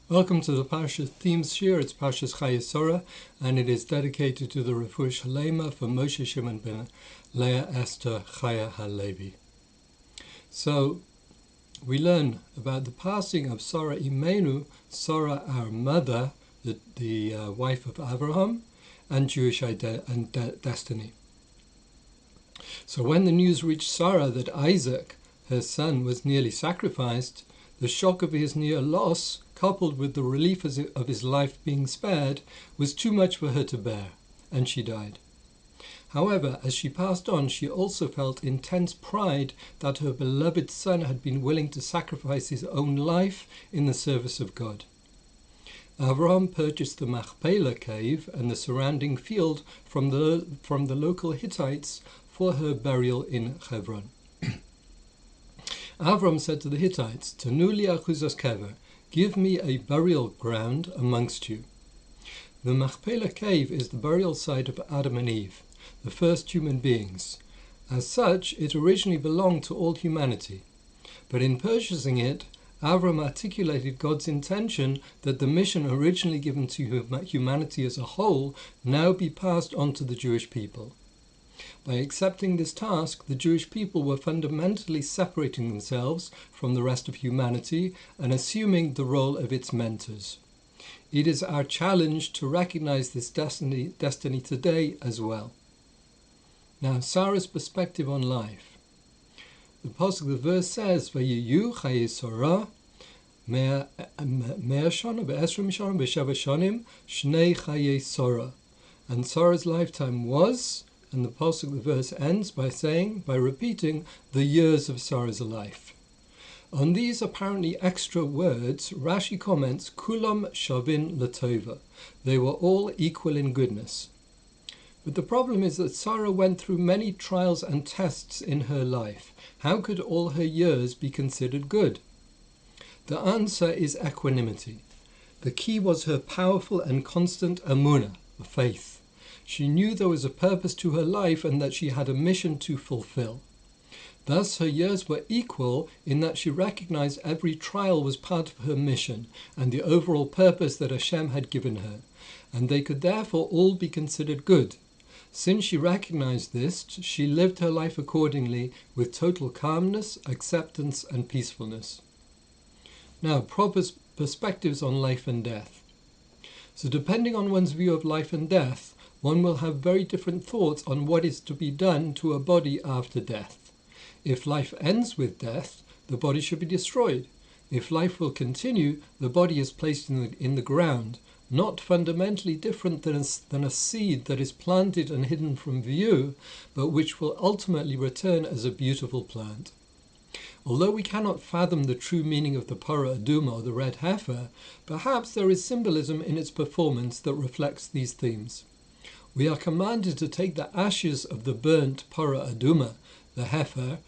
Welcome to the Parsha Themes Chayei. It's Parsha Chayei Sara, and it is dedicated to the Refuah Shalema for Moshe Shimon ben Leah Esther Chaya Halevi. So, we learn about the passing of Sarah Imeinu, Sarah our mother, the wife of Avraham, and Jewish destiny. So when the news reached Sarah that Isaac, her son, was nearly sacrificed, the shock of his near loss, coupled with the relief of his life being spared, was too much for her to bear, and she died. However, as she passed on, she also felt intense pride that her beloved son had been willing to sacrifice his own life in the service of God. Avraham purchased the Machpelah cave and the surrounding field from the local Hittites for her burial in Hebron. Avraham said to the Hittites, "Tanu li achuzas kever, give me a burial ground amongst you." The Machpelah cave is the burial site of Adam and Eve, the first human beings. As such, it originally belonged to all humanity. But in purchasing it, Avraham articulated God's intention that the mission originally given to humanity as a whole now be passed on to the Jewish people. By accepting this task, the Jewish people were fundamentally separating themselves from the rest of humanity and assuming the role of its mentors. It is our challenge to recognize this destiny today as well. Now, Sarah's perspective on life. The verse says, "Vayiyu Chayei Sara, 100 shana ve'esrim shana ve'sheva shanim, shnei Chayei Sara." And Sarah's lifetime was, and the verse ends by repeating the years of Sarah's life. On these apparently extra words, Rashi comments, "Kulam shavin latova." They were all equal in goodness. But the problem is that Sarah went through many trials and tests in her life. How could all her years be considered good? The answer is equanimity. The key was her powerful and constant amunah, faith. She knew there was a purpose to her life and that she had a mission to fulfill. Thus, her years were equal in that she recognized every trial was part of her mission and the overall purpose that HaShem had given her, and they could therefore all be considered good. Since she recognized this, she lived her life accordingly with total calmness, acceptance, and peacefulness. Now, proper perspectives on life and death. So depending on one's view of life and death, one will have very different thoughts on what is to be done to a body after death. If life ends with death, the body should be destroyed. If life will continue, the body is placed in the ground, not fundamentally different than a seed that is planted and hidden from view, but which will ultimately return as a beautiful plant. Although we cannot fathom the true meaning of the Parah Aduma or the red heifer, perhaps there is symbolism in its performance that reflects these themes. We are commanded to take the ashes of the burnt Parah Aduma, the heifer,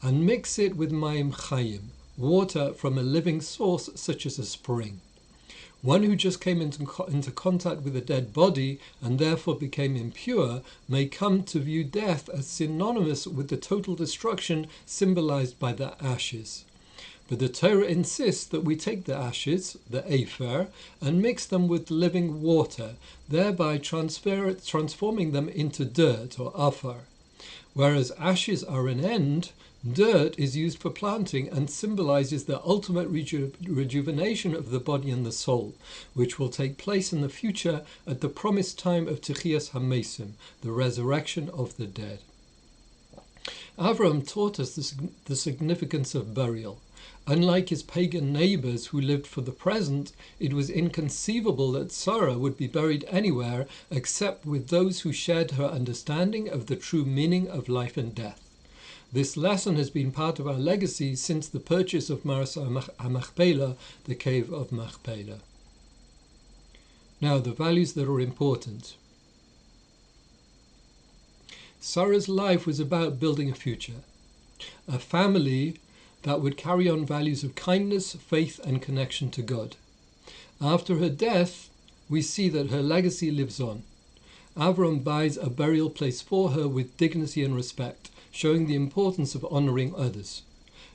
and mix it with Mayim Chayim, water from a living source such as a spring. One who just came into contact with a dead body and therefore became impure may come to view death as synonymous with the total destruction symbolized by the ashes. But the Torah insists that we take the ashes, the Ephron, and mix them with living water, thereby transforming them into dirt or afar. Whereas ashes are an end, dirt is used for planting and symbolizes the ultimate rejuvenation of the body and the soul, which will take place in the future at the promised time of Techiyas HaMesim, the resurrection of the dead. Avraham taught us the significance of burial. Unlike his pagan neighbors who lived for the present, it was inconceivable that Sarah would be buried anywhere except with those who shared her understanding of the true meaning of life and death. This lesson has been part of our legacy since the purchase of Parsha HaMachpelah, the cave of Machpelah. Now, the values that are important. Sarah's life was about building a future, a family that would carry on values of kindness, faith, and connection to God. After her death, we see that her legacy lives on. Avraham buys a burial place for her with dignity and respect, showing the importance of honoring others.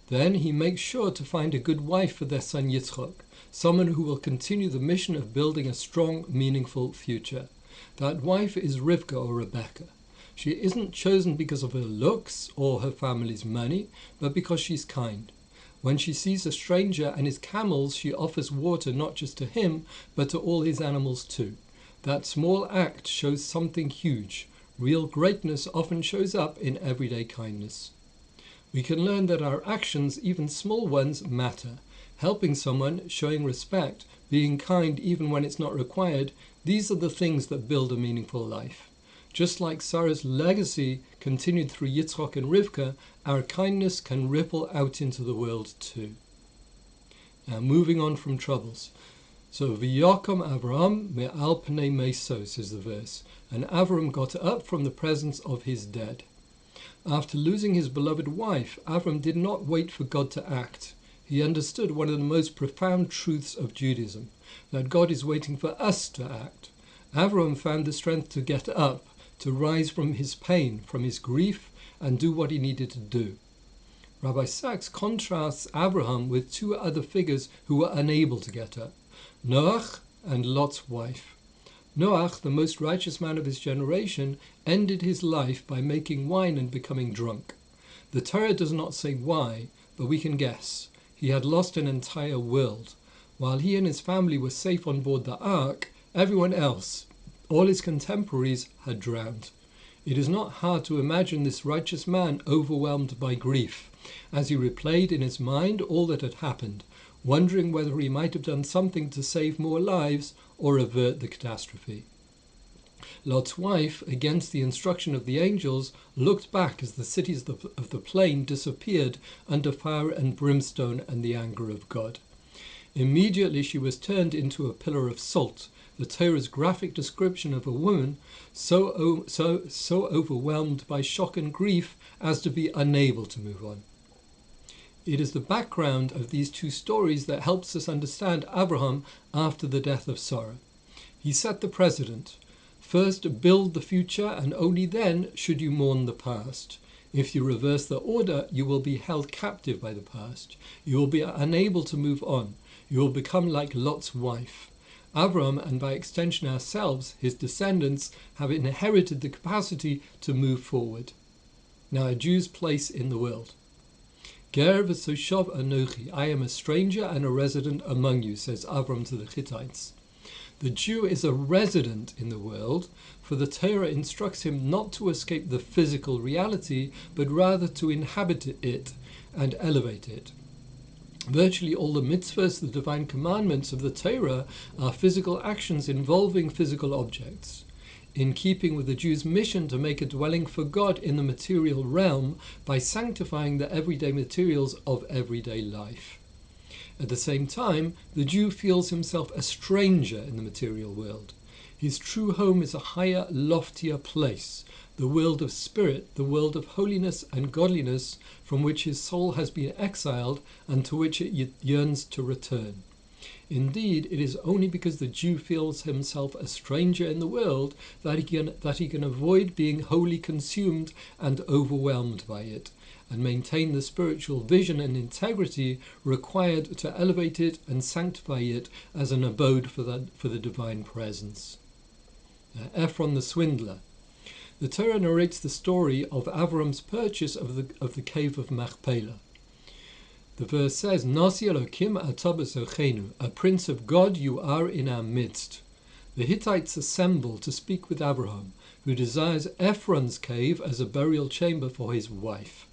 Then he makes sure to find a good wife for their son Yitzchak, someone who will continue the mission of building a strong, meaningful future. That wife is Rivka or Rebecca. She isn't chosen because of her looks or her family's money, but because she's kind. When she sees a stranger and his camels, she offers water not just to him, but to all his animals too. That small act shows something huge. Real greatness often shows up in everyday kindness. We can learn that our actions, even small ones, matter. Helping someone, showing respect, being kind even when it's not required, these are the things that build a meaningful life. Just like Sarah's legacy continued through Yitzchak and Rivka, our kindness can ripple out into the world too. Now moving on from troubles. So, V'yakom Avraham me'al pnei meso, says the verse, and Avraham got up from the presence of his dead. After losing his beloved wife, Avraham did not wait for God to act. He understood one of the most profound truths of Judaism, that God is waiting for us to act. Avraham found the strength to get up, to rise from his pain, from his grief, and do what he needed to do. Rabbi Sachs contrasts Avraham with two other figures who were unable to get up, Noach and Lot's wife. Noach, the most righteous man of his generation, ended his life by making wine and becoming drunk. The Torah does not say why, but we can guess. He had lost an entire world. While he and his family were safe on board the ark, everyone else, all his contemporaries, had drowned. It is not hard to imagine this righteous man overwhelmed by grief, as he replayed in his mind all that had happened, wondering whether he might have done something to save more lives or avert the catastrophe. Lot's wife, against the instruction of the angels, looked back as the cities of the plain disappeared under fire and brimstone and the anger of God. Immediately she was turned into a pillar of salt, the Torah's graphic description of a woman so overwhelmed by shock and grief as to be unable to move on. It is the background of these two stories that helps us understand Avraham after the death of Sarah. He set the precedent. First, build the future, and only then should you mourn the past. If you reverse the order, you will be held captive by the past. You will be unable to move on. You will become like Lot's wife. Avraham, and by extension ourselves, his descendants, have inherited the capacity to move forward. Now, a Jew's place in the world. Ger v'soshav anochi, I am a stranger and a resident among you, says Avraham to the Hittites. The Jew is a resident in the world, for the Torah instructs him not to escape the physical reality, but rather to inhabit it and elevate it. Virtually all the mitzvahs, the divine commandments of the Torah, are physical actions involving physical objects. In keeping with the Jew's mission to make a dwelling for God in the material realm by sanctifying the everyday materials of everyday life. At the same time, the Jew feels himself a stranger in the material world. His true home is a higher, loftier place, the world of spirit, the world of holiness and godliness, from which his soul has been exiled and to which it yearns to return. Indeed, it is only because the Jew feels himself a stranger in the world that he can avoid being wholly consumed and overwhelmed by it, and maintain the spiritual vision and integrity required to elevate it and sanctify it as an abode for the divine presence. Ephron the swindler. The Torah narrates the story of Avram's purchase of the cave of Machpelah. The verse says, Nasi Elokim ata b'sochenu, a prince of God you are in our midst. The Hittites assemble to speak with Avraham, who desires Ephron's cave as a burial chamber for his wife.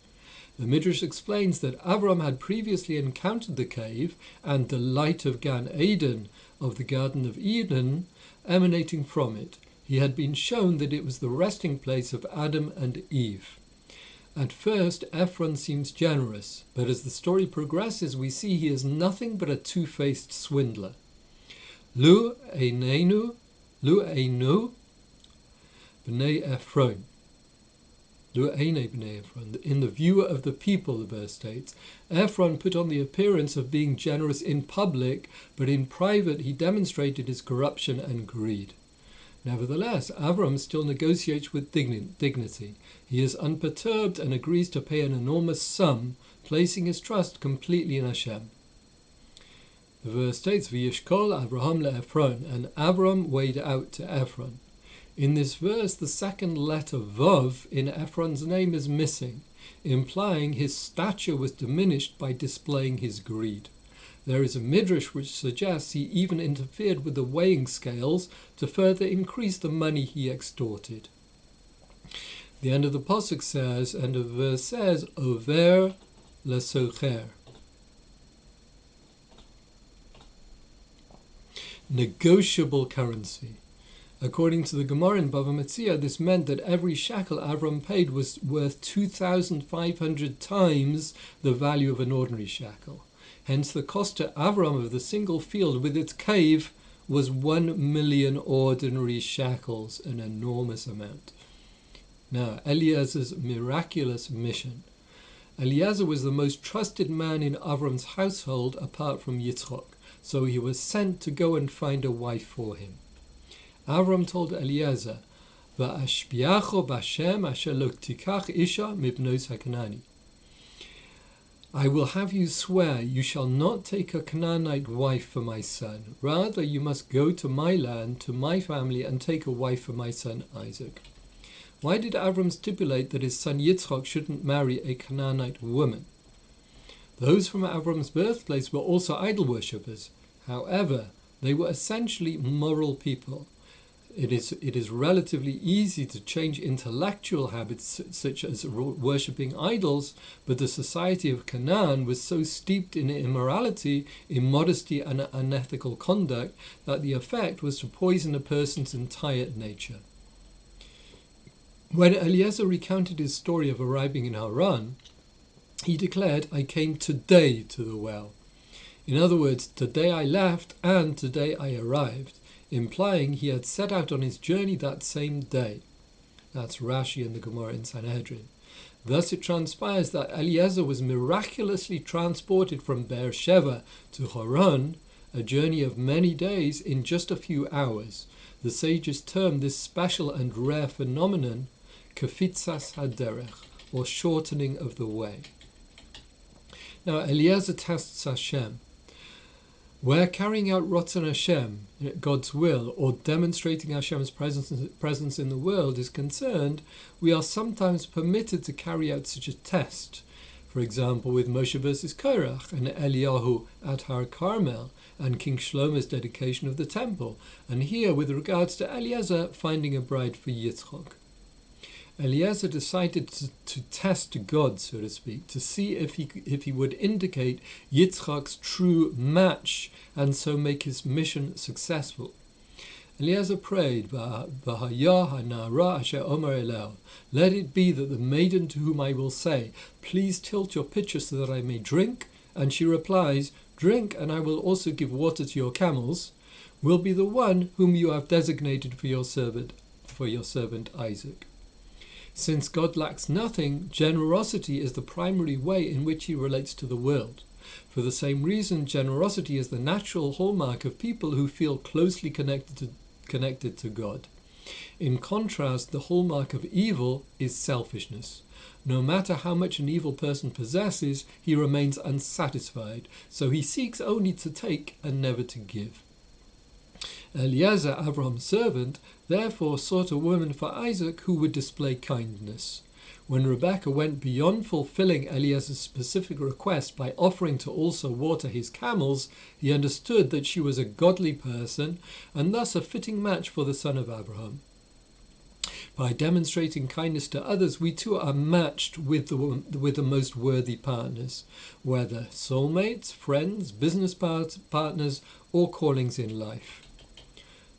The Midrash explains that Avraham had previously encountered the cave and the light of Gan Eden, of the Garden of Eden, emanating from it. He had been shown that it was the resting place of Adam and Eve. At first, Ephron seems generous, but as the story progresses, we see he is nothing but a two-faced swindler. Lu Einu b'nei Ephron. In the view of the people, the verse states, Ephron put on the appearance of being generous in public, but in private he demonstrated his corruption and greed. Nevertheless, Avraham still negotiates with dignity. He is unperturbed and agrees to pay an enormous sum, placing his trust completely in HaShem. The verse states, V'yishkol Avraham le'Ephron, and Avraham weighed out to Ephron. In this verse, the second letter Vav in Ephron's name is missing, implying his stature was diminished by displaying his greed. There is a midrash which suggests he even interfered with the weighing scales to further increase the money he extorted. The end of the pasuk says, and the verse says, Over lesocher. Negotiable currency. According to the Gemara in Bava Metzia, this meant that every shekel Avram paid was worth 2,500 times the value of an ordinary shekel. Hence the cost to Avram of the single field with its cave was 1,000,000 ordinary shekels, an enormous amount. Now, Eliezer's miraculous mission. Eliezer was the most trusted man in Avram's household apart from Yitzchak, so he was sent to go and find a wife for him. Avram told Eliezer, "Va'ashbiacho b'Hashem asher lo tikach isha mibnos haKanani." I will have you swear you shall not take a Canaanite wife for my son. Rather, you must go to my land, to my family, and take a wife for my son Isaac. Why did Avram stipulate that his son Yitzchak shouldn't marry a Canaanite woman? Those from Avram's birthplace were also idol worshippers. However, they were essentially moral people. It is relatively easy to change intellectual habits such as worshipping idols, but the society of Canaan was so steeped in immorality, immodesty, and unethical conduct that the effect was to poison a person's entire nature. When Eliezer recounted his story of arriving in Haran, he declared, "I came today to the well." In other words, today I left and today I arrived, implying he had set out on his journey that same day. That's Rashi and the Gemara in Sanhedrin. Thus it transpires that Eliezer was miraculously transported from Beersheba to Haran, a journey of many days, in just a few hours. The sages term this special and rare phenomenon kafitzas haderech, or shortening of the way. Now Eliezer tests Hashem. Where carrying out Ratzon Hashem, God's will, or demonstrating Hashem's presence in the world is concerned, we are sometimes permitted to carry out such a test. For example, with Moshe versus Korach, and Eliyahu at Har Carmel, and King Shlomo's dedication of the temple, and here with regards to Eliezer finding a bride for Yitzchak. Eliezer decided to test God, so to speak, to see if he would indicate Yitzchak's true match and so make his mission successful. Eliezer prayed, let it be that the maiden to whom I will say, please tilt your pitcher so that I may drink, and she replies, drink, and I will also give water to your camels, will be the one whom you have designated for your servant Isaac. Since God lacks nothing, generosity is the primary way in which he relates to the world. For the same reason, generosity is the natural hallmark of people who feel closely connected to God. In contrast, the hallmark of evil is selfishness. No matter how much an evil person possesses, he remains unsatisfied, so he seeks only to take and never to give. Eliezer, Avram's servant, therefore sought a woman for Isaac who would display kindness. When Rebekah went beyond fulfilling Eliezer's specific request by offering to also water his camels, he understood that she was a godly person and thus a fitting match for the son of Avraham. By demonstrating kindness to others, we too are matched with the most worthy partners, whether soulmates, friends, business partners, or callings in life.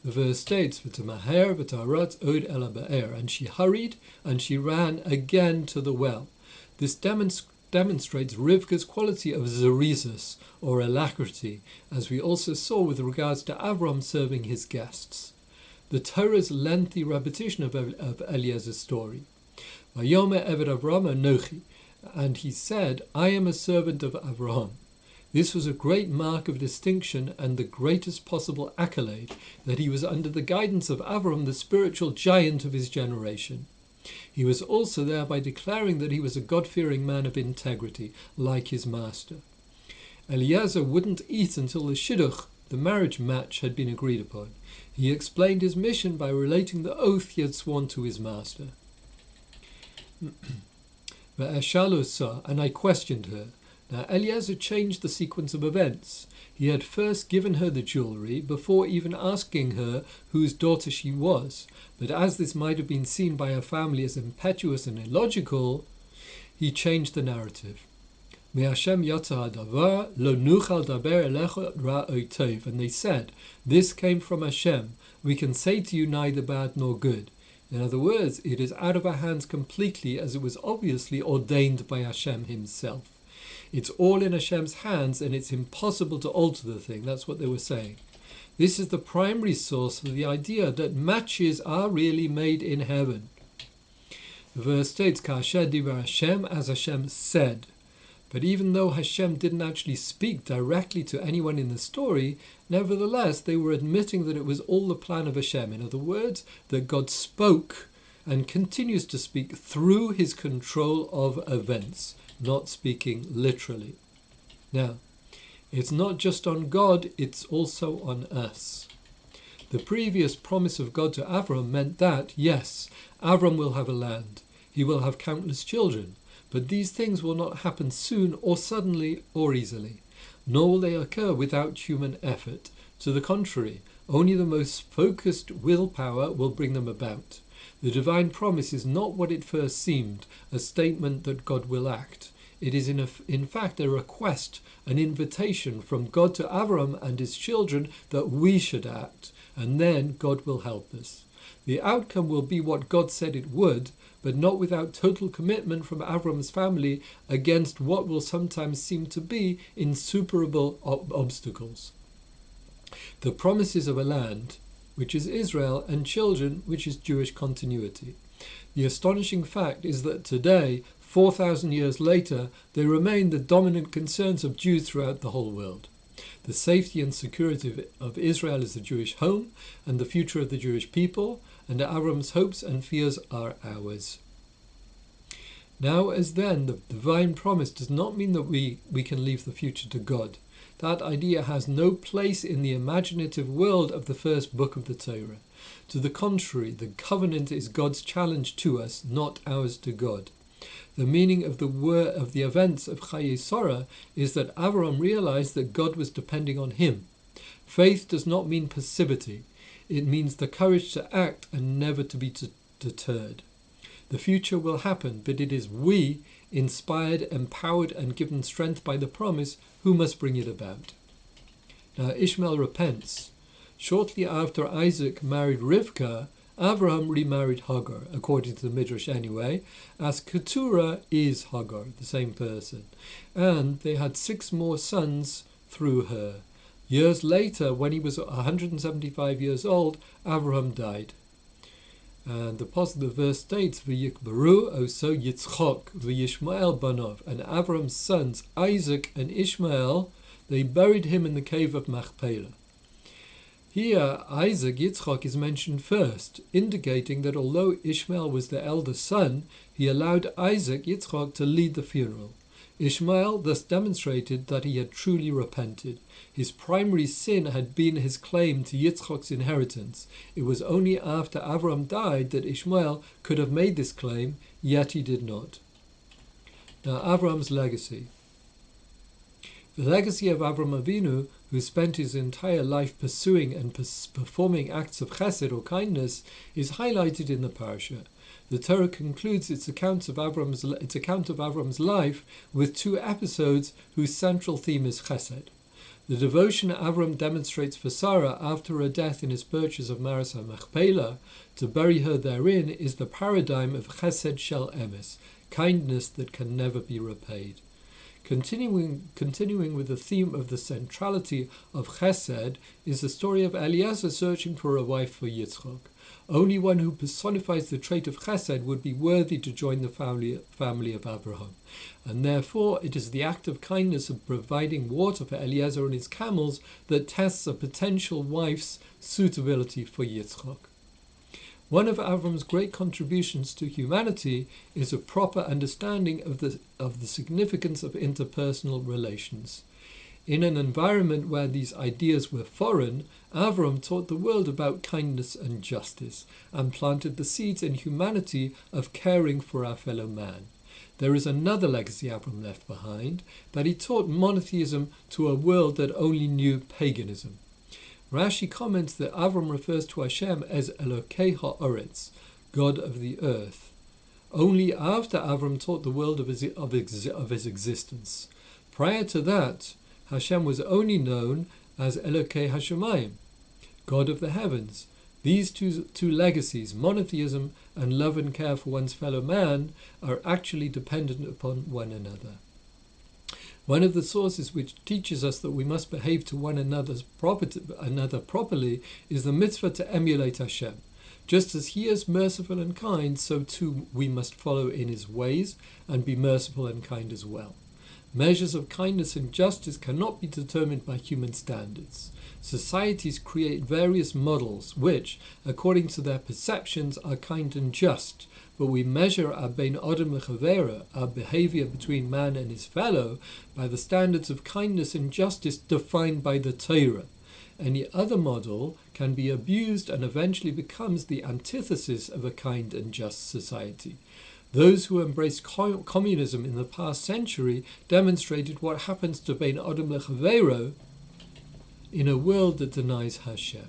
The verse states, "V'tamaher v'tarat od el ha'ba'er," and she hurried and she ran again to the well. This demonstrates Rivka's quality of zerizos, or alacrity, as we also saw with regards to Avram serving his guests. The Torah's lengthy repetition of Eliezer's story. "Vayomer eved Avraham anochi," and he said, "I am a servant of Avraham." This was a great mark of distinction and the greatest possible accolade, that he was under the guidance of Avraham, the spiritual giant of his generation. He was also thereby declaring that he was a God-fearing man of integrity, like his master. Eliezer wouldn't eat until the shidduch, the marriage match, had been agreed upon. He explained his mission by relating the oath he had sworn to his master. And I questioned her. Now Eliezer changed the sequence of events. He had first given her the jewelry before even asking her whose daughter she was. But as this might have been seen by her family as impetuous and illogical, he changed the narrative. And they said, "This came from Hashem. We can say to you neither bad nor good." In other words, it is out of our hands completely, as it was obviously ordained by Hashem himself. It's all in Hashem's hands, and it's impossible to alter the thing. That's what they were saying. This is the primary source for the idea that matches are really made in heaven. The verse states, "Ka'asher dibar Hashem," as Hashem said. But even though Hashem didn't actually speak directly to anyone in the story, nevertheless they were admitting that it was all the plan of Hashem. In other words, that God spoke and continues to speak through his control of events, not speaking literally. Now, it's not just on God, it's also on us. The previous promise of God to Avraham meant that, yes, Avraham will have a land, he will have countless children, but these things will not happen soon or suddenly or easily, nor will they occur without human effort. To the contrary, only the most focused willpower will bring them about. The divine promise is not what it first seemed, a statement that God will act. It is in fact a request, an invitation from God to Avraham and his children that we should act, and then God will help us. The outcome will be what God said it would, but not without total commitment from Avram's family against what will sometimes seem to be insuperable obstacles. The promises of a land, which is Israel, and children, which is Jewish continuity. The astonishing fact is that today, 4,000 years later, they remain the dominant concerns of Jews throughout the whole world. The safety and security of Israel is the Jewish home and the future of the Jewish people, and Avram's hopes and fears are ours. Now as then, the divine promise does not mean that we can leave the future to God. That idea has no place in the imaginative world of the first book of the Torah. To the contrary, the covenant is God's challenge to us, not ours to God. The meaning of the events of Chayei Sara is that Avraham realized that God was depending on him. Faith does not mean passivity. It means the courage to act and never to be deterred. The future will happen, but it is we, inspired, empowered, and given strength by the promise, who must bring it about. Now Ishmael repents. Shortly after Isaac married Rivkah, Avraham remarried Hagar, according to the Midrash anyway, as Keturah is Hagar, the same person, and they had 6 more sons through her. Years later, when he was 175 years old, Avraham died. And the positive verse states, "V'yikbaru oso Yitzchok v'Yishmael banov," and Avram's sons Isaac and Ishmael, they buried him in the cave of Machpelah. Here, Isaac Yitzchok is mentioned first, indicating that although Ishmael was the elder son, he allowed Isaac Yitzchok to lead the funeral. Ishmael thus demonstrated that he had truly repented. His primary sin had been his claim to Yitzchok's inheritance. It was only after Avraham died that Ishmael could have made this claim, yet he did not. Now, Avraham's legacy. The legacy of Avraham Avinu, who spent his entire life pursuing and performing acts of chesed or kindness, is highlighted in the Parsha. The Torah concludes its account of Avram's life with 2 episodes whose central theme is chesed. The devotion Avram demonstrates for Sarah after her death in his purchase of Maras HaMachpelah to bury her therein is the paradigm of chesed shel emes, kindness that can never be repaid. Continuing with the theme of the centrality of chesed is the story of Eliezer searching for a wife for Yitzchok. Only one who personifies the trait of chesed would be worthy to join the family of Avraham. And therefore it is the act of kindness of providing water for Eliezer and his camels that tests a potential wife's suitability for Yitzchok. One of Avram's great contributions to humanity is a proper understanding of the significance of interpersonal relations. In an environment where these ideas were foreign, Avraham taught the world about kindness and justice, and planted the seeds in humanity of caring for our fellow man. There is another legacy Avraham left behind, that he taught monotheism to a world that only knew paganism. Rashi comments that Avraham refers to HaShem as Elokei ha'aretz, God of the earth, only after Avraham taught the world of his existence. Prior to that, HaShem was only known as Elokei Hashemayim, God of the heavens. These two legacies, monotheism and love and care for one's fellow man, are actually dependent upon one another. One of the sources which teaches us that we must behave to one another properly is the mitzvah to emulate HaShem. Just as He is merciful and kind, so too we must follow in His ways and be merciful and kind as well. Measures of kindness and justice cannot be determined by human standards. Societies create various models which, according to their perceptions, are kind and just, but we measure our bein adam lechavera, our behavior between man and his fellow, by the standards of kindness and justice defined by the Torah. Any other model can be abused and eventually becomes the antithesis of a kind and just society. Those who embraced communism in the past century demonstrated what happens to bein adam lechavero in a world that denies HaShem.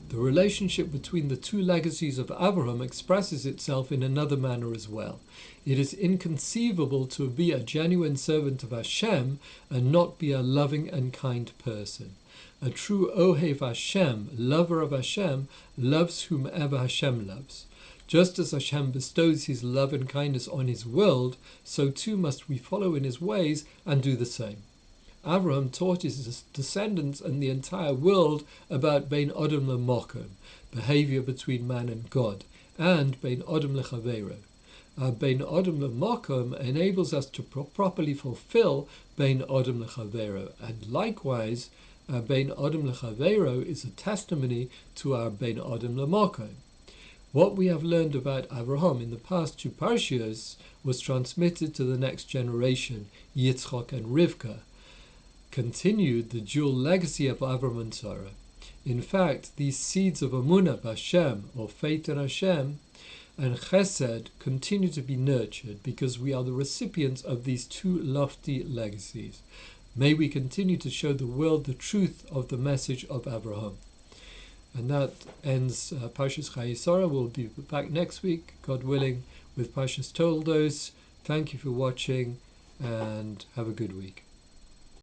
The relationship between the two legacies of Avraham expresses itself in another manner as well. It is inconceivable to be a genuine servant of HaShem and not be a loving and kind person. A true Ohev HaShem, lover of HaShem, loves whomever HaShem loves. Just as HaShem bestows His love and kindness on His world, so too must we follow in His ways and do the same. Avraham taught his descendants and the entire world about bein adam lemokom, behavior between man and God, and bein adam lechavero. Our bein adam lemokom enables us to properly fulfill bein adam lechavero, and likewise, our bein adam lechavero is a testimony to our bein adam lemokom. What we have learned about Avraham in the past two parshias was transmitted to the next generation, Yitzchak and Rivka, continued the dual legacy of Avraham and Sarah. In fact, these seeds of Amunah b'Hashem, or faith in Hashem, and Chesed continue to be nurtured because we are the recipients of these two lofty legacies. May we continue to show the world the truth of the message of Avraham. And that ends Parsha Chayei Sara. We'll be back next week, God willing, with Parsha Toldos. Thank you for watching and have a good week.